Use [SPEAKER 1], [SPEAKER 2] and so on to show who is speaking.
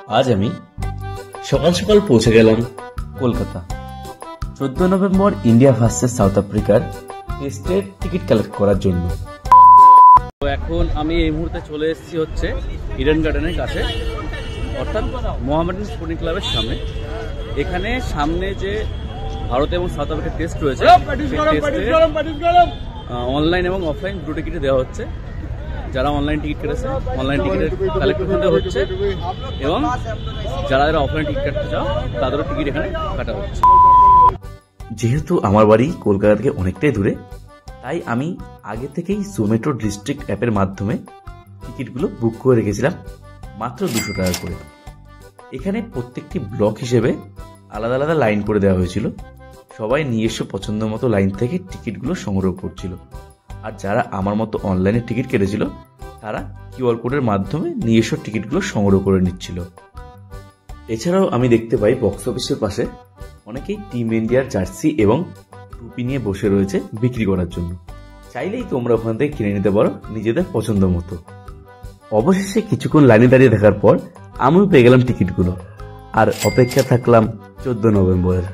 [SPEAKER 1] আজ আমি সকাল সকাল পৌঁছে গেলাম Kolkata. 14 November India versus south আফ্রিকার টেস্টের টিকিট কালেক্ট করার জন্য।
[SPEAKER 2] তো এখন আমি এই মুহূর্তে চলে এসেছি হচ্ছে ইডেন গার্ডেনের কাছে, অর্থাৎ মোহামেডান স্পোর্টিং ক্লাবের সামনে। এখানে সামনে যে ভারত এবং সাউথ আফ্রিকার টেস্ট রয়েছে, অনলাইন এবং অফলাইন দুটো টিকিটে দেওয়া হচ্ছে। যারা অনলাইন টিকিট কেটেছে অনলাইন টিকিটের কালেকশন হচ্ছে, এবং যারা অফলাইন টিকিট কাটতে চাও তাদেরও টিকিট এখানে কাটা হচ্ছে।
[SPEAKER 1] যেহেতু আমার বাড়ি কলকাতা থেকে অনেকটাই দূরে, তাই আমি আগে থেকেই জোম্যাটো ডিস্ট্রিক্ট অ্যাপের মাধ্যমে টিকিটগুলো বুক করে রেখেছিলাম মাত্র 200 টাকা করে। এখানে প্রত্যেকটি ব্লক হিসেবে আলাদা আলাদা লাইন করে দেওয়া হয়েছিল। সবাই নিজস্ব পছন্দ মতো লাইন থেকে টিকিটগুলো সংগ্রহ করছিল। আর যারা আমার মতো অনলাইনে টিকিট কেটেছিল তারা কিউআর কোডের মাধ্যমে নিজস্ব টিকিটগুলো সংগ্রহ করে নিচ্ছিল। এছাড়াও আমি দেখতে পাই বক্স অফিসের পাশে অনেকেই টিম ইন্ডিয়ার জার্সি এবং টুপি নিয়ে বসে রয়েছে বিক্রি করার জন্য। চাইলেই তোমরা ওখান থেকে কিনে নিতে পারো নিজেদের পছন্দ মতো। অবশেষে কিছুক্ষণ লাইনে দাঁড়িয়ে থাকার পর আমিও পেয়ে গেলাম টিকিটগুলো, আর অপেক্ষা থাকলাম 14 নভেম্বরের।